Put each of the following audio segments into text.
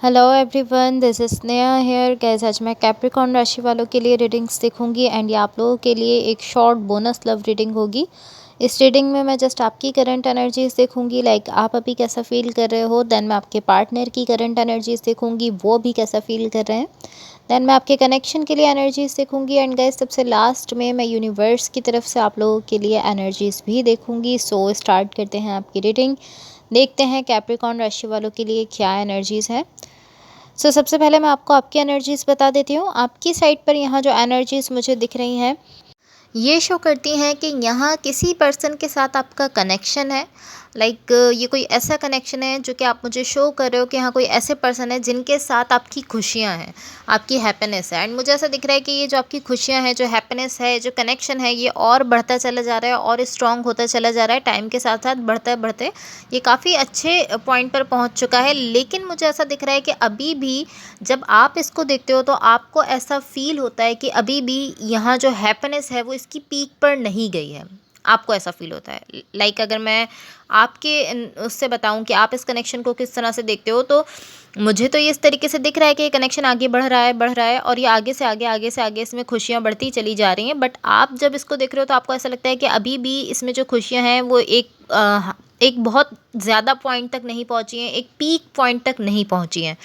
Hello everyone, this is Sneha here. Guys आज मैं Capricorn राशि वालों के लिए रीडिंग्स देखूंगी एंड ये आप लोगों के लिए एक शॉर्ट बोनस लव रीडिंग होगी। इस रीडिंग में मैं जस्ट आपकी करंट एनर्जीज देखूंगी, लाइक आप अभी कैसा फील कर रहे हो। देन मैं आपके पार्टनर की करंट एनर्जीज देखूंगी, वो भी कैसा फील कर रहे हैं। देन मैं आपके कनेक्शन के लिए एनर्जीज देखूंगी एंड गैस सबसे लास्ट में मैं यूनिवर्स की तरफ से आप लोगों के लिए एनर्जीज भी देखूंगी। सो स्टार्ट करते हैं आपकी रीडिंग। देखते हैं कैप्रिकॉर्न राशि वालों के लिए क्या एनर्जीज है। सबसे पहले मैं आपको आपकी एनर्जीज़ बता देती हूँ। आपकी साइड पर यहाँ जो एनर्जीज़ मुझे दिख रही हैं, ये शो करती हैं कि यहाँ किसी पर्सन के साथ आपका कनेक्शन है। लाइक ये कोई ऐसा कनेक्शन है जो कि आप मुझे शो कर रहे हो कि यहाँ कोई ऐसे पर्सन है जिनके साथ आपकी खुशियाँ हैं, आपकी हैप्पीनेस है। एंड मुझे ऐसा दिख रहा है कि ये जो आपकी खुशियाँ हैं, जो हैप्पीनेस है, जो कनेक्शन है, ये और बढ़ता चला जा रहा है और स्ट्रॉन्ग होता चला जा रहा है। टाइम के साथ साथ बढ़ते बढ़ते ये काफ़ी अच्छे पॉइंट पर पहुँच चुका है। लेकिन मुझे ऐसा दिख रहा है कि अभी भी जब आप इसको देखते हो तो आपको ऐसा फील होता है कि अभी भी यहाँ जो हैप्पीनेस है वो इसकी पीक पर नहीं गई है। आपको ऐसा फील होता है। लाइक अगर मैं आपके उससे बताऊं कि आप इस कनेक्शन को किस तरह से देखते हो, तो मुझे तो ये इस तरीके से दिख रहा है कि ये कनेक्शन आगे बढ़ रहा है और ये आगे से आगे इसमें खुशियाँ बढ़ती चली जा रही हैं। बट आप जब इसको देख रहे हो तो आपको ऐसा लगता है कि अभी भी इसमें जो खुशियाँ हैं वो एक बहुत ज़्यादा पॉइंट तक नहीं पहुँची हैं, एक पीक पॉइंट तक नहीं पहुँची हैं।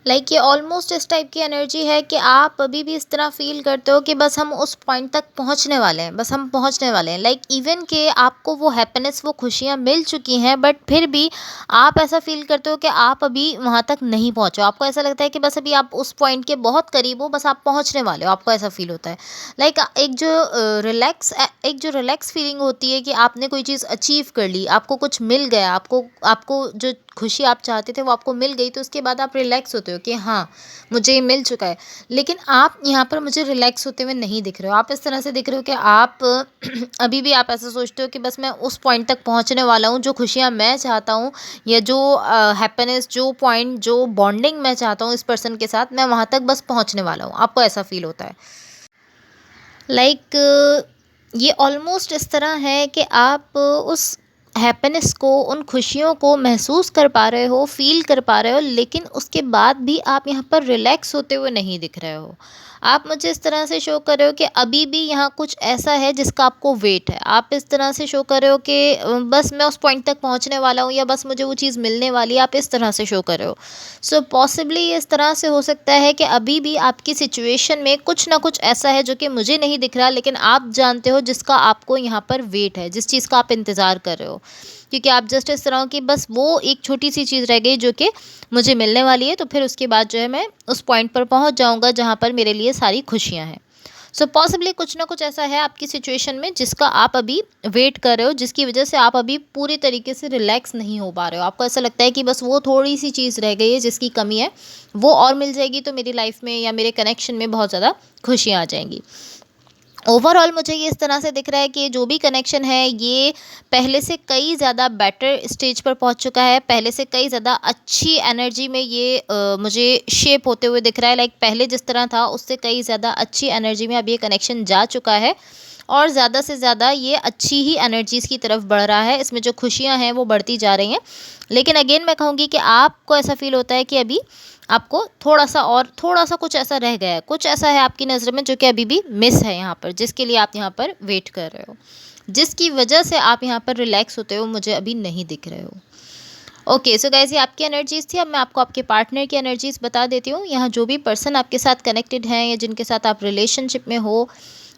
लाइक ये ऑलमोस्ट इस टाइप की एनर्जी है कि आप अभी भी इस तरह फील करते हो कि बस हम उस पॉइंट तक पहुंचने वाले हैं, बस हम पहुंचने वाले हैं। लाइक इवन कि आपको वो हैप्पीनेस, वो खुशियां मिल चुकी हैं, बट फिर भी आप ऐसा फील करते हो कि आप अभी वहां तक नहीं पहुंचे हो। आपको ऐसा लगता है कि बस अभी आप उस पॉइंट के बहुत करीब हो, बस आप पहुंचने वाले हो। आपको ऐसा फील होता है। लाइक एक जो रिलैक्स फीलिंग होती है कि आपने कोई चीज़ अचीव कर ली, आपको कुछ मिल गया, आपको आपको जो खुशी आप चाहते थे वो आपको मिल गई, तो उसके बाद आप रिलैक्स होते हो कि हाँ, मुझे ये मिल चुका है। लेकिन आप यहाँ पर मुझे रिलैक्स होते हुए नहीं दिख रहे हो। आप इस तरह से दिख रहे हो कि आप अभी भी आप ऐसा सोचते हो कि बस मैं उस पॉइंट तक पहुँचने वाला हूँ, जो खुशियाँ मैं चाहता हूँ या जो हैप्पीनेस, जो पॉइंट, जो बॉन्डिंग मैं चाहता हूँ इस पर्सन के साथ, मैं वहाँ तक बस पहुँचने वाला हूँ। आपको ऐसा फील होता है। लाइक ये ऑलमोस्ट इस तरह है कि आप उस हैप्पीनेस को, उन खुशियों को महसूस कर पा रहे हो, फील कर पा रहे हो, लेकिन उसके बाद भी आप यहाँ पर रिलैक्स होते हुए नहीं दिख रहे हो। आप मुझे इस तरह से शो कर रहे हो कि अभी भी यहाँ कुछ ऐसा है जिसका आपको वेट है। आप इस तरह से शो कर रहे हो कि बस मैं उस पॉइंट तक पहुँचने वाला हूँ या बस मुझे वो चीज़ मिलने वाली है। आप इस तरह से शो कर रहे हो। सो पॉसिबली इस तरह से हो सकता है कि अभी भी आपकी सिचुएशन में कुछ ना कुछ ऐसा है जो कि मुझे नहीं दिख रहा, लेकिन आप जानते हो, जिसका आपको यहाँ पर वेट है, जिस चीज़ का आप इंतज़ार कर रहे हो। क्योंकि आप जस्ट इस तरह हो कि बस वो एक छोटी सी चीज़ रह गई जो कि मुझे मिलने वाली है, तो फिर उसके बाद जो है मैं उस पॉइंट पर पहुँच जाऊँगा जहाँ पर मेरे लिए सारी खुशियाँ हैं। सो पॉसिबली कुछ ना कुछ ऐसा है आपकी सिचुएशन में जिसका आप अभी वेट कर रहे हो, जिसकी वजह से आप अभी पूरी तरीके से रिलैक्स नहीं हो पा रहे हो। आपको ऐसा लगता है कि बस वो थोड़ी सी चीज़ रह गई है जिसकी कमी है, वो और मिल जाएगी तो मेरी लाइफ में या मेरे कनेक्शन में बहुत ज़्यादा खुशियाँ आ जाएंगी। ओवरऑल मुझे ये इस तरह से दिख रहा है कि जो भी कनेक्शन है ये पहले से कई ज़्यादा बेटर स्टेज पर पहुंच चुका है। पहले से कई ज़्यादा अच्छी एनर्जी में ये मुझे शेप होते हुए दिख रहा है। लाइक पहले जिस तरह था उससे कई ज़्यादा अच्छी एनर्जी में अब ये कनेक्शन जा चुका है और ज़्यादा से ज़्यादा ये अच्छी ही एनर्जीज़ की तरफ बढ़ रहा है। इसमें जो खुशियाँ हैं वो बढ़ती जा रही हैं। लेकिन अगेन मैं कहूँगी कि आपको ऐसा फील होता है कि अभी आपको थोड़ा सा कुछ ऐसा रह गया है, कुछ ऐसा है आपकी नज़र में जो कि अभी भी मिस है यहाँ पर, जिसके लिए आप यहाँ पर वेट कर रहे हो, जिसकी वजह से आप यहाँ पर रिलैक्स होते हो मुझे अभी नहीं दिख रहे हो। ओके, सो गाइस ये आपकी एनर्जीज़ थी। अब मैं आपको आपके पार्टनर की एनर्जीज़ बता देती हूँ। यहाँ जो भी पर्सन आपके साथ कनेक्टेड हैं या जिनके साथ आप रिलेशनशिप में हो,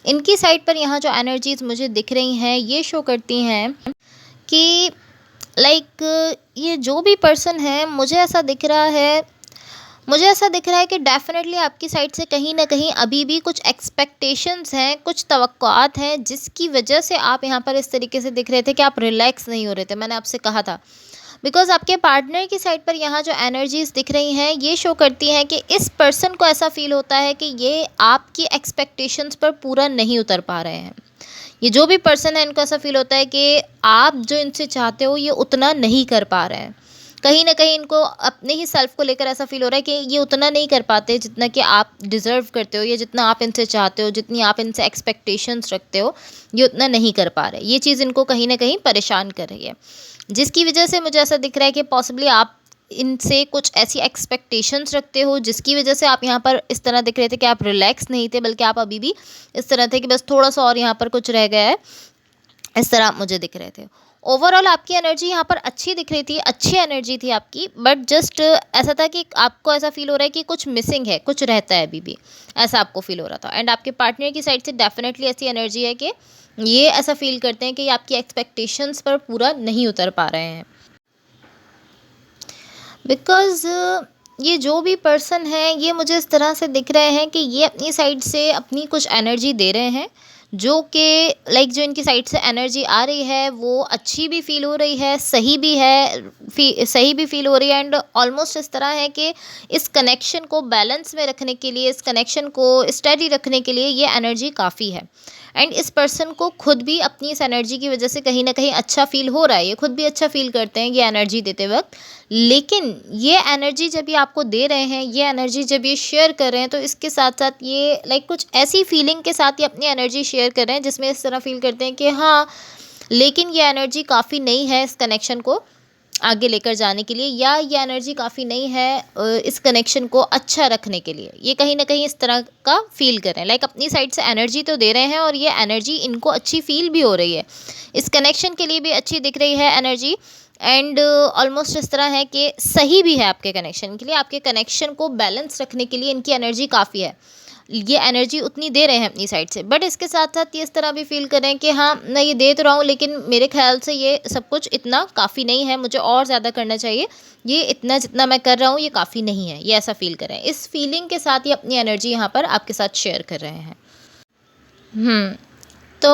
इनकी साइड पर यहाँ जो एनर्जीज़ मुझे दिख रही हैं ये शो करती हैं कि लाइक ये जो भी पर्सन है, मुझे ऐसा दिख रहा है कि डेफ़िनेटली आपकी साइड से कहीं न कहीं अभी भी कुछ एक्सपेक्टेशंस हैं, कुछ तवक्कुआत हैं, जिसकी वजह से आप यहाँ पर इस तरीके से दिख रहे थे कि आप रिलैक्स नहीं हो रहे थे। मैंने आपसे कहा था, बिकॉज़ आपके पार्टनर की साइड पर यहाँ जो एनर्जीज़ दिख रही हैं ये शो करती हैं कि इस पर्सन को ऐसा फ़ील होता है कि ये आपकी एक्सपेक्टेशंस पर पूरा नहीं उतर पा रहे हैं। ये जो भी पर्सन है इनको ऐसा फ़ील होता है कि आप जो इनसे चाहते हो ये उतना नहीं कर पा रहे हैं। कहीं न कहीं इनको अपने ही सेल्फ को लेकर ऐसा फ़ील हो रहा है कि ये उतना नहीं कर पाते जितना कि आप डिज़र्व करते हो, या जितना आप इनसे चाहते हो, जितनी आप इनसे एक्सपेक्टेशंस रखते हो, ये उतना नहीं कर पा रहे। ये चीज़ इनको कहीं न कहीं परेशान कर रही है, जिसकी वजह से मुझे ऐसा दिख रहा है कि पॉसिबली आप इनसे कुछ ऐसी एक्सपेक्टेशंस रखते हो जिसकी वजह से आप यहाँ पर इस तरह दिख रहे थे कि आप रिलैक्स नहीं थे, बल्कि आप अभी भी इस तरह थे कि बस थोड़ा सा और यहाँ पर कुछ रह गया है, इस तरह आप मुझे दिख रहे थे। ओवरऑल आपकी एनर्जी यहाँ पर अच्छी दिख रही थी, अच्छी एनर्जी थी आपकी, बट जस्ट ऐसा था कि आपको ऐसा फील हो रहा है कि कुछ मिसिंग है, कुछ रहता है अभी भी, ऐसा आपको फील हो रहा था। एंड आपके पार्टनर की साइड से डेफिनेटली ऐसी एनर्जी है कि ये ऐसा फील करते हैं कि ये आपकी एक्सपेक्टेशंस पर पूरा नहीं उतर पा रहे हैं। बिकॉज़ ये जो भी पर्सन है, ये मुझे इस तरह से दिख रहे हैं कि ये अपनी साइड से अपनी कुछ एनर्जी दे रहे हैं, जो कि लाइक जो इनकी साइड से एनर्जी आ रही है वो अच्छी भी फील हो रही है, सही भी है, सही भी फील हो रही है। एंड ऑलमोस्ट इस तरह है कि इस कनेक्शन को बैलेंस में रखने के लिए, इस कनेक्शन को स्टेडी रखने के लिए ये एनर्जी काफ़ी है। एंड इस पर्सन को खुद भी अपनी इस एनर्जी की वजह से कहीं ना कहीं अच्छा फील हो रहा है, ये खुद भी अच्छा फील करते हैं ये एनर्जी देते वक्त। लेकिन ये एनर्जी जब ये आपको दे रहे हैं, ये एनर्जी जब ये शेयर कर रहे हैं, तो इसके साथ साथ ये लाइक कुछ ऐसी फीलिंग के साथ ये अपनी एनर्जी शेयर कर रहे हैं जिसमें इस तरह फील करते हैं कि हाँ, लेकिन ये एनर्जी काफ़ी नहीं है इस कनेक्शन को आगे लेकर जाने के लिए, या ये एनर्जी काफ़ी नहीं है इस कनेक्शन को अच्छा रखने के लिए। ये कहीं ना कहीं इस तरह का फील कर रहे हैं, लाइक अपनी साइड से एनर्जी तो दे रहे हैं और ये एनर्जी इनको अच्छी फील भी हो रही है, इस कनेक्शन के लिए भी अच्छी दिख रही है एनर्जी। एंड ऑलमोस्ट इस तरह है कि सही भी है आपके कनेक्शन के लिए, आपके कनेक्शन को बैलेंस रखने के लिए इनकी एनर्जी काफ़ी है, ये एनर्जी उतनी दे रहे हैं अपनी साइड से। बट इसके साथ साथ ये इस तरह भी फील कर रहे हैं कि हाँ, मैं ये दे तो रहा हूँ, लेकिन मेरे ख्याल से ये सब कुछ इतना काफ़ी नहीं है, मुझे और ज़्यादा करना चाहिए, ये इतना जितना मैं कर रहा हूँ ये काफ़ी नहीं है, ये ऐसा फील कर रहे हैं। इस फीलिंग के साथ ये अपनी एनर्जी यहाँ पर आपके साथ शेयर कर रहे हैं। तो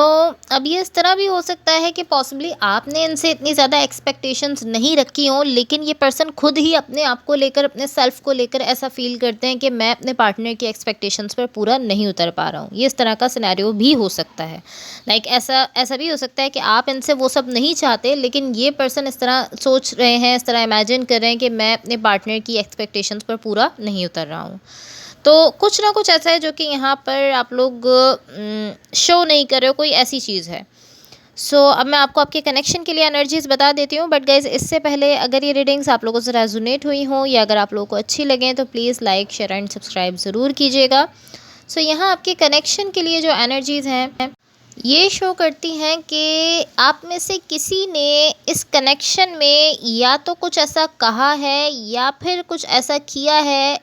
अब ये इस तरह भी हो सकता है कि पॉसिबली आपने इनसे इतनी ज़्यादा एक्सपेक्टेशंस नहीं रखी हों, लेकिन ये पर्सन खुद ही अपने आप को लेकर, अपने सेल्फ को लेकर ऐसा फील करते हैं कि मैं अपने पार्टनर की एक्सपेक्टेशंस पर पूरा नहीं उतर पा रहा हूँ। ये इस तरह का सिनेरियो भी हो सकता है। लाइक ऐसा ऐसा भी हो सकता है कि आप इनसे वो सब नहीं चाहते, लेकिन ये पर्सन इस तरह सोच रहे हैं, इस तरह इमेजिन कर रहे हैं कि मैं अपने पार्टनर की एक्सपेक्टेशंस पर पूरा नहीं उतर रहा हूँ। तो कुछ ना कुछ ऐसा है जो कि यहाँ पर आप लोग शो नहीं कर रहे हो, कोई ऐसी चीज़ है। अब मैं आपको आपके कनेक्शन के लिए एनर्जीज़ बता देती हूँ, बट गाइज़ इससे पहले अगर ये रीडिंग्स आप लोगों से रेजोनेट हुई हों या अगर आप लोगों को अच्छी लगें तो please like, share and subscribe ज़रूर कीजिएगा। यहाँ आपके कनेक्शन के लिए जो एनर्जीज़ हैं, ये शो करती हैं कि आप में से किसी ने इस कनेक्शन में या तो कुछ ऐसा कहा है या फिर कुछ ऐसा किया है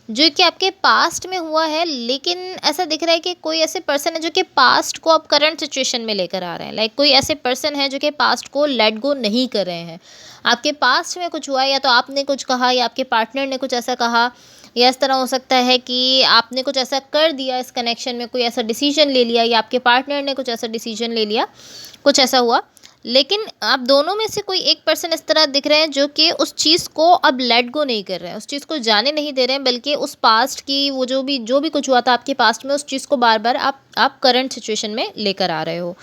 जो कि आपके पास्ट में हुआ है, लेकिन ऐसा दिख रहा है कि कोई ऐसे पर्सन है जो कि पास्ट को अब करंट सिचुएशन में लेकर आ रहे हैं। लाइक कोई ऐसे पर्सन है जो कि पास्ट को लेट गो नहीं कर रहे हैं। आपके पास्ट में कुछ हुआ है, या तो आपने कुछ कहा या आपके पार्टनर ने कुछ ऐसा कहा, या इस तरह हो सकता है कि आपने कुछ ऐसा कर दिया इस कनेक्शन में, कोई ऐसा डिसीजन ले लिया, या आपके पार्टनर ने कुछ ऐसा डिसीजन ले लिया, कुछ ऐसा हुआ। लेकिन आप दोनों में से कोई एक पर्सन इस तरह दिख रहे हैं जो कि उस चीज़ को अब लेट गो नहीं कर रहे हैं, उस चीज़ को जाने नहीं दे रहे हैं, बल्कि उस पास्ट की वो जो भी कुछ हुआ था आपके पास्ट में, उस चीज़ को बार बार आप करंट सिचुएशन में लेकर आ रहे हो।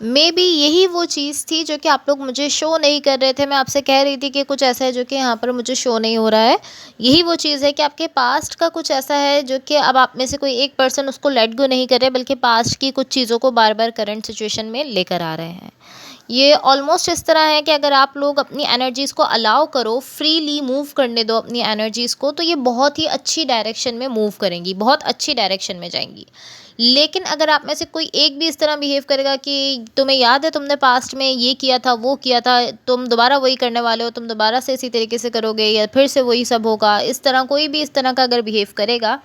मे बी यही वो चीज़ थी जो कि आप लोग मुझे शो नहीं कर रहे थे। मैं आपसे कह रही थी कि कुछ ऐसा है जो कि यहाँ पर मुझे शो नहीं हो रहा है। यही वो चीज़ है कि आपके पास्ट का कुछ ऐसा है जो कि अब आप में से कोई एक पर्सन उसको लेट गो नहीं कर रहे, बल्कि पास्ट की कुछ चीज़ों को बार बार करंट सिचुएशन में लेकर आ रहे हैं। ये ऑलमोस्ट इस तरह है कि अगर आप लोग अपनी एनर्जीज़ को अलाउ करो, फ्रीली मूव करने दो अपनी एनर्जीज़ को, तो ये बहुत ही अच्छी डायरेक्शन में मूव करेंगी, बहुत अच्छी डायरेक्शन में जाएंगी। लेकिन अगर आप में से कोई एक भी इस तरह बिहेव करेगा कि तुम्हें याद है तुमने पास्ट में ये किया था, वो किया था, तुम दोबारा वही करने वाले हो, तुम दोबारा से इसी तरीके से करोगे या फिर से वही सब होगा, इस तरह कोई भी इस तरह का अगर बिहेव करेगा,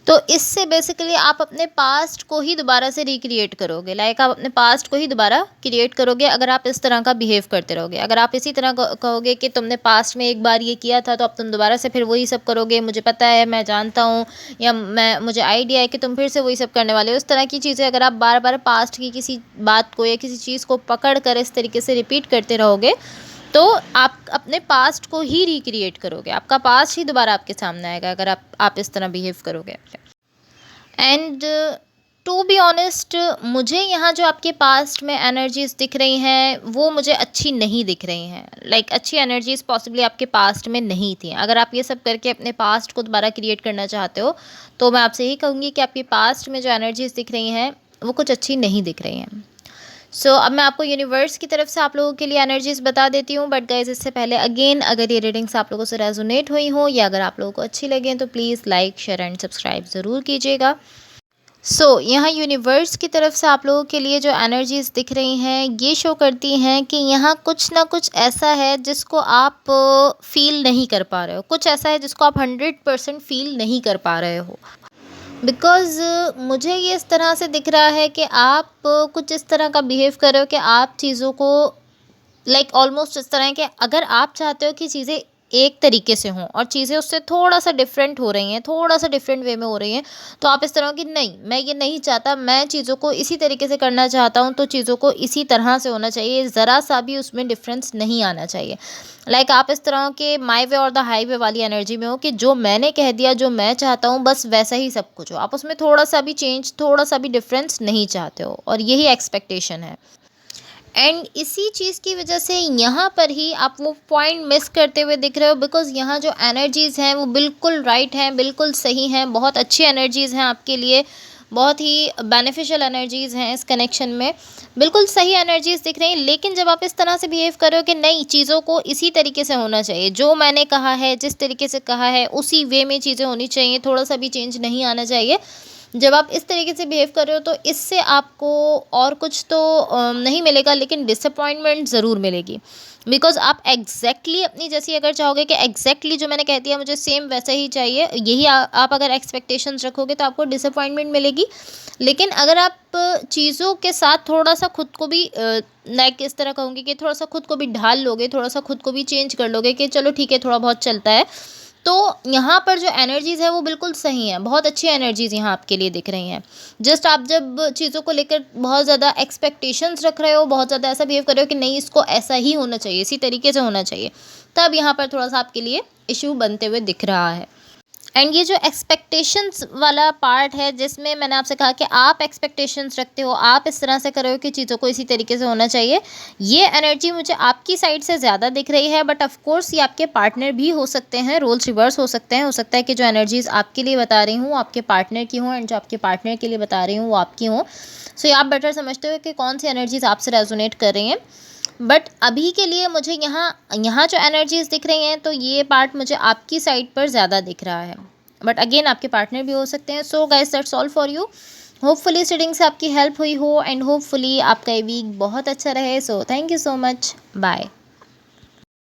तो इससे बेसिकली आप अपने पास्ट को ही दोबारा से रिक्रिएट करोगे। लाइक आप अपने पास्ट को ही दोबारा क्रिएट करोगे अगर आप इस तरह का बिहेव करते रहोगे। अगर आप इसी तरह कहोगे कि तुमने पास्ट में एक बार ये किया था तो अब तुम दोबारा से फिर वही सब करोगे, मुझे पता है, मैं जानता हूँ, या मुझे आइडिया है कि तुम फिर से वही सब करने वाले हो, इस तरह की चीज़ें अगर आप बार बार पास्ट की किसी बात को या किसी चीज़ को पकड़ कर इस तरीके से रिपीट करते रहोगे, तो आप अपने पास्ट को ही रिक्रिएट करोगे, आपका पास्ट ही दोबारा आपके सामने आएगा अगर आप इस तरह बिहेव करोगे। एंड टू बी ऑनेस्ट, मुझे यहाँ जो आपके पास्ट में एनर्जीज़ दिख रही हैं वो मुझे अच्छी नहीं दिख रही हैं। लाइक अच्छी एनर्जीज़ पॉसिबली आपके पास्ट में नहीं थी। अगर आप ये सब करके अपने पास्ट को दोबारा क्रिएट करना चाहते हो तो मैं आपसे यही कहूँगी कि आपके पास्ट में जो एनर्जीज़ दिख रही हैं वो कुछ अच्छी नहीं दिख रही हैं। सो अब मैं आपको यूनिवर्स की तरफ से आप लोगों के लिए एनर्जीज़ बता देती हूँ, बट गाइज़ इससे पहले अगेन अगर ये रीडिंग्स आप लोगों से रेजोनेट हुई हो या अगर आप लोगों को अच्छी लगें तो please like share and subscribe ज़रूर कीजिएगा। यहाँ यूनिवर्स की तरफ से आप लोगों के लिए जो एनर्जीज़ दिख रही हैं ये शो करती हैं कि यहाँ कुछ ना कुछ ऐसा है जिसको आप फील नहीं कर पा रहे हो, कुछ ऐसा है जिसको आप 100% फील नहीं कर पा रहे हो। बिकॉज़ मुझे ये इस तरह से दिख रहा है कि आप कुछ इस तरह का बिहेव कर रहे हो कि आप चीज़ों को लाइक ऑलमोस्ट इस तरह है कि अगर आप चाहते हो कि चीज़ें एक तरीके से हों और चीज़ें उससे थोड़ा-सा डिफरेंट हो रही हैं, थोड़ा-सा डिफरेंट वे में हो रही हैं, तो आप इस तरह हो कि नहीं, मैं ये नहीं चाहता, मैं चीज़ों को इसी तरीके से करना चाहता हूँ, तो चीज़ों को इसी तरह से होना चाहिए, ज़रा-सा भी उसमें डिफरेंस नहीं आना चाहिए। लाइक आप इस तरह के माई वे और द हाईवे वाली एनर्जी में हो कि जो मैंने कह दिया, जो मैं चाहता हूँ, बस वैसा ही सब कुछ हो। आप उसमें थोड़ा-सा भी चेंज, थोड़ा-सा भी डिफरेंस नहीं चाहते हो और यही एक्सपेक्टेशन है। एंड इसी चीज़ की वजह से यहाँ पर ही आप वो पॉइंट मिस करते हुए दिख रहे हो, बिकॉज़ यहाँ जो एनर्जीज़ हैं वो बिल्कुल राइट हैं, बिल्कुल सही हैं, बहुत अच्छी एनर्जीज़ हैं आपके लिए, बहुत ही बेनिफिशियल एनर्जीज़ हैं इस कनेक्शन में, बिल्कुल सही एनर्जीज़ दिख रही हैं। लेकिन जब आप इस तरह से बिहेव कर रहे हो कि नहीं, चीज़ों को इसी तरीके से होना चाहिए, जो मैंने कहा है, जिस तरीके से कहा है उसी वे में चीज़ें होनी चाहिए, थोड़ा सा भी चेंज नहीं आना चाहिए, जब आप इस तरीके से बिहेव कर रहे हो तो इससे आपको और कुछ तो नहीं मिलेगा, लेकिन डिसअपॉइंटमेंट ज़रूर मिलेगी। बिकॉज़ आप एग्जैक्टली अपनी जैसी अगर चाहोगे कि एग्जैक्टली जो मैंने कह दिया मुझे सेम वैसा ही चाहिए, यही आप अगर एक्सपेक्टेशंस रखोगे तो आपको डिसअपॉइंटमेंट मिलेगी। लेकिन अगर आप चीज़ों के साथ थोड़ा सा खुद को भी लाइक इस तरह कहूँगी कि थोड़ा सा खुद को भी ढाल लोगे, थोड़ा सा खुद को भी चेंज कर लोगे कि चलो ठीक है, थोड़ा बहुत चलता है, तो यहाँ पर जो एनर्जीज़ है वो बिल्कुल सही हैं, बहुत अच्छी एनर्जीज़ यहाँ आपके लिए दिख रही हैं। जस्ट आप जब चीज़ों को लेकर बहुत ज़्यादा एक्सपेक्टेशंस रख रहे हो, बहुत ज़्यादा ऐसा बिहेव कर रहे हो कि नहीं, इसको ऐसा ही होना चाहिए, इसी तरीके से होना चाहिए, तब यहाँ पर थोड़ा-सा आपके लिए इश्यू बनते हुए दिख रहा है। एंड ये जो एक्सपेक्टेशंस वाला पार्ट है जिसमें मैंने आपसे कहा कि आप एक्सपेक्टेशंस रखते हो, आप इस तरह से कर रहे हो कि चीज़ों को इसी तरीके से होना चाहिए, ये एनर्जी मुझे आपकी साइड से ज़्यादा दिख रही है। बट ऑफ कोर्स ये आपके पार्टनर भी हो सकते हैं, रोल्स रिवर्स हो सकते हैं, हो सकता है कि जो एनर्जीज़ आपके लिए बता रही हूँ आपके पार्टनर की हों, एंड जो आपके पार्टनर के लिए बता रही हूँ वो आपकी हों। सो ये आप बेटर समझते हो कि कौन सी एनर्जीज़ आपसे रेजोनेट कर रही हैं। बट अभी के लिए मुझे यहाँ यहाँ जो एनर्जीज़ दिख रही हैं तो ये पार्ट मुझे आपकी साइड पर ज़्यादा दिख रहा है, बट अगेन आपके पार्टनर भी हो सकते हैं। So guys, that's all for you. Hopefully इस रीडिंग से आपकी हेल्प हुई हो एंड होपफुली आपका ये वीक बहुत अच्छा रहे। So thank you so much, bye.